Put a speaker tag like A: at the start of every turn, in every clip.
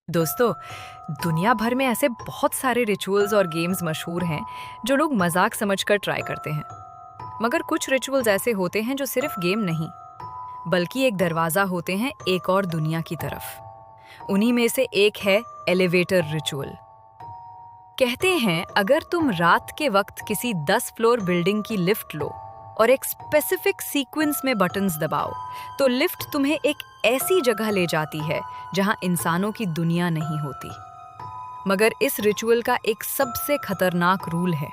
A: दोस्तों, दुनिया भर में ऐसे बहुत सारे रिचुअल्स और गेम्स मशहूर हैं जो लोग मजाक समझकर ट्राई करते हैं। मगर कुछ रिचुअल्स ऐसे होते हैं जो सिर्फ गेम नहीं, बल्कि एक दरवाजा होते हैं एक और दुनिया की तरफ। उन्हीं में से एक है एलिवेटर रिचुअल। कहते हैं अगर तुम रात के वक्त किसी 10 फ्लोर बिल्डिंग की लिफ्ट लो और एक स्पेसिफिक सीक्वेंस में बटन्स दबाओ, तो लिफ्ट तुम्हें एक ऐसी जगह ले जाती है जहां इंसानों की दुनिया नहीं होती। मगर इस रिचुअल का एक सबसे खतरनाक रूल है।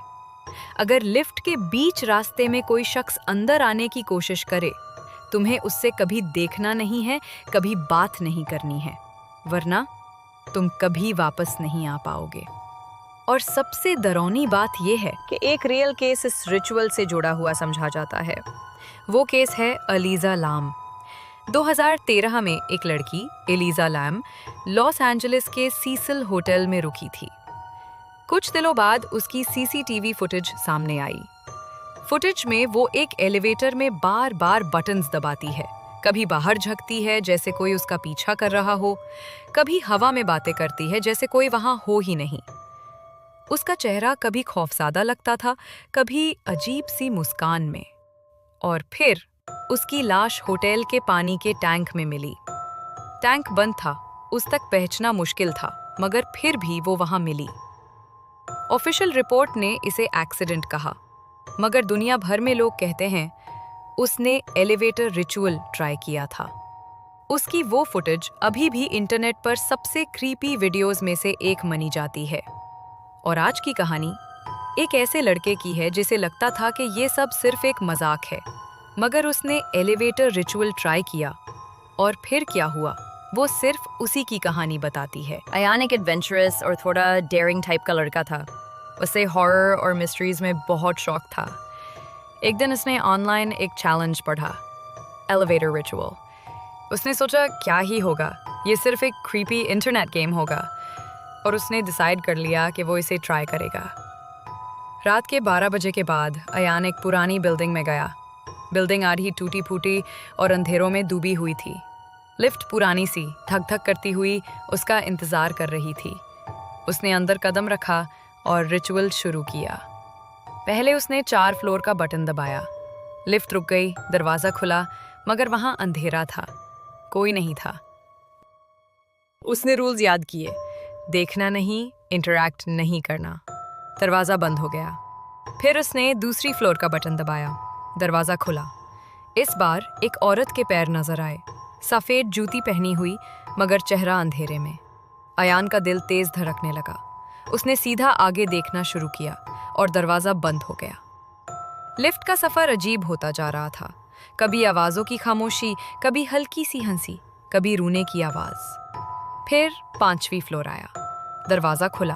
A: अगर लिफ्ट के बीच रास्ते में कोई शख्स अंदर आने की कोशिश करे, तुम्हें उससे कभी देखना नहीं है, कभी बात नहीं करनी है, वरना तुम कभी वापस नहीं आ पाओगे। और सबसे डरावनी बात यह है कि एक रियल केस इस रिचुअल से जुड़ा हुआ समझा जाता है। वो केस है एलिजा लाम। 2013 में एक लड़की एलिजा लैम लॉस एंजलिस के सीसिल होटल में रुकी थी। कुछ दिनों बाद उसकी सीसीटीवी फुटेज सामने आई। फुटेज में वो एक एलिवेटर में बार बार बटन्स दबाती है। कभी बाहर झंकती है जैसे कोई उसका पीछा कर रहा हो, कभी हवा में बातें करती है जैसे कोई वहां हो ही नहीं। उसका चेहरा कभी खौफसादा लगता था, कभी अजीब सी मुस्कान में। और फिर उसकी लाश होटल के पानी के टैंक में मिली। टैंक बंद था, उस तक पहुंचना मुश्किल था, मगर फिर भी वो वहां मिली। ऑफिशियल रिपोर्ट ने इसे एक्सीडेंट कहा, मगर दुनिया भर में लोग कहते हैं उसने एलिवेटर रिचुअल ट्राई किया था। उसकी वो फुटेज अभी भी इंटरनेट पर सबसे क्रीपी वीडियोस में से एक मानी जाती है। और आज की कहानी एक ऐसे लड़के की है जिसे लगता था कि ये सब सिर्फ एक मजाक है, मगर उसने एलिवेटर रिचुअल ट्राई किया और फिर क्या हुआ, वो सिर्फ उसी की कहानी बताती है।
B: अयान एक एडवेंचरस और थोड़ा डेयरिंग टाइप का लड़का था। उसे हॉरर और मिस्ट्रीज में बहुत शौक था। एक दिन उसने ऑनलाइन एक चैलेंज पढ़ा, एलिवेटर रिचुअल। उसने सोचा क्या ही होगा, ये सिर्फ एक क्रीपी इंटरनेट गेम होगा, और उसने डिसाइड कर लिया कि वो इसे ट्राई करेगा। रात के 12 बजे के बाद अयान एक पुरानी बिल्डिंग में गया। बिल्डिंग आधी टूटी फूटी और अंधेरों में डूबी हुई थी। लिफ्ट पुरानी सी धक धक करती हुई उसका इंतजार कर रही थी। उसने अंदर कदम रखा और रिचुअल शुरू किया। पहले उसने 4 फ्लोर का बटन दबाया। लिफ्ट रुक गई, दरवाजा खुला, मगर वहां अंधेरा था, कोई नहीं था। उसने रूल्स याद किए, देखना नहीं, इंटरैक्ट नहीं करना। दरवाजा बंद हो गया। फिर उसने दूसरी फ्लोर का बटन दबाया, दरवाजा खुला। इस बार एक औरत के पैर नजर आए, सफेद जूती पहनी हुई, मगर चेहरा अंधेरे में। अयान का दिल तेज धड़कने लगा। उसने सीधा आगे देखना शुरू किया और दरवाजा बंद हो गया। लिफ्ट का सफर अजीब होता जा रहा था। कभी आवाजों की खामोशी, कभी हल्की सी हंसी, कभी रोने की आवाज। फिर 5वीं फ्लोर आया, दरवाजा खुला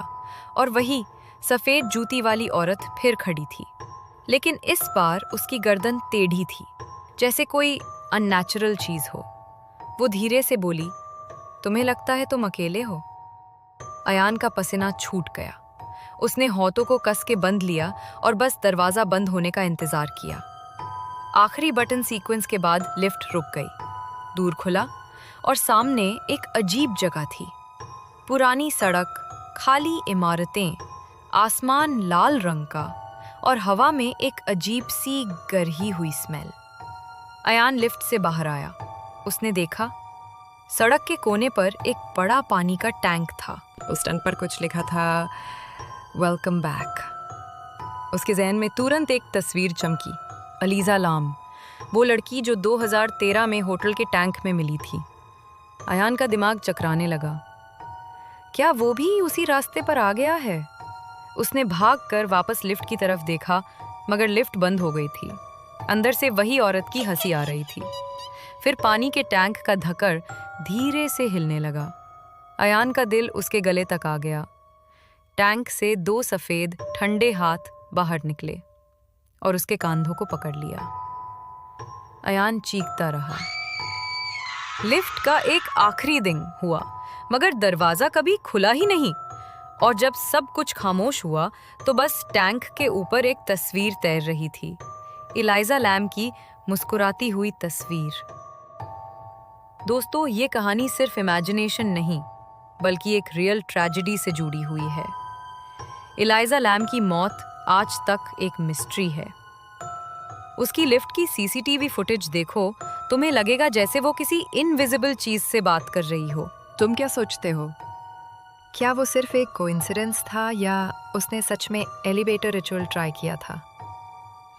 B: और वही सफेद जूती वाली औरत फिर खड़ी थी। लेकिन इस बार उसकी गर्दन टेढ़ी थी, जैसे कोई अननेचुरल चीज हो। वो धीरे से बोली, तुम्हें लगता है तुम अकेले हो? अयान का पसीना छूट गया। उसने होठों को कस के बंद लिया और बस दरवाजा बंद होने का इंतजार किया। आखिरी बटन सीक्वेंस के बाद लिफ्ट रुक गई, दूर खुला और सामने एक अजीब जगह थी। पुरानी सड़क, खाली इमारतें, आसमान लाल रंग का और हवा में एक अजीब सी गरही हुई स्मेल। अयान लिफ्ट से बाहर आया। उसने देखा सड़क के कोने पर एक बड़ा पानी का टैंक था। उस टैंक पर कुछ लिखा था, वेलकम बैक। उसके जहन में तुरंत एक तस्वीर चमकी, एलिजा लाम, वो लड़की जो 2013 में होटल के टैंक में मिली थी। अयान का दिमाग चकराने लगा। क्या वो भी उसी रास्ते पर आ गया है? उसने भागकर वापस लिफ्ट की तरफ देखा, मगर लिफ्ट बंद हो गई थी। अंदर से वही औरत की हंसी आ रही थी। फिर पानी के टैंक का ढक्कन धीरे से हिलने लगा। अयान का दिल उसके गले तक आ गया। टैंक से 2 सफेद ठंडे हाथ बाहर निकले और उसके कंधों को पकड़ लिया। अयान चीखता रहा। लिफ्ट का एक आखिरी दिन हुआ, मगर दरवाजा कभी खुला ही नहीं। और जब सब कुछ खामोश हुआ, तो बस टैंक के ऊपर एक तस्वीर तैर रही थी, एलिजा लैम की मुस्कुराती हुई तस्वीर। दोस्तों, ये कहानी सिर्फ इमेजिनेशन नहीं, बल्कि एक रियल ट्रेजेडी से जुड़ी हुई है। इलाइजा लैम की मौत आज तक एक मिस्ट्री है। उसकी लिफ्ट की सीसीटीवी फुटेज देखो, तुम्हें लगेगा जैसे वो किसी इनविजिबल चीज से बात कर रही हो।
A: तुम क्या सोचते हो? क्या वो सिर्फ एक कोइंसिडेंस था या उसने सच में एलिवेटर रिचुअल ट्राई किया था?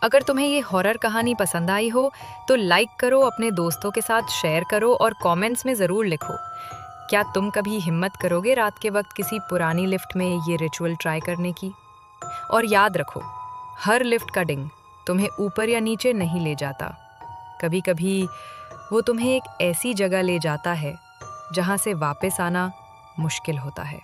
A: अगर तुम्हें ये हॉरर कहानी पसंद आई हो तो लाइक करो, अपने दोस्तों के साथ शेयर करो और कमेंट्स में ज़रूर लिखो, क्या तुम कभी हिम्मत करोगे रात के वक्त किसी पुरानी लिफ्ट में ये रिचुअल ट्राई करने की? और याद रखो, हर लिफ्ट का डिंग तुम्हें ऊपर या नीचे नहीं ले जाता। कभी कभी वो तुम्हें एक ऐसी जगह ले जाता है जहाँ से वापस आना मुश्किल होता है।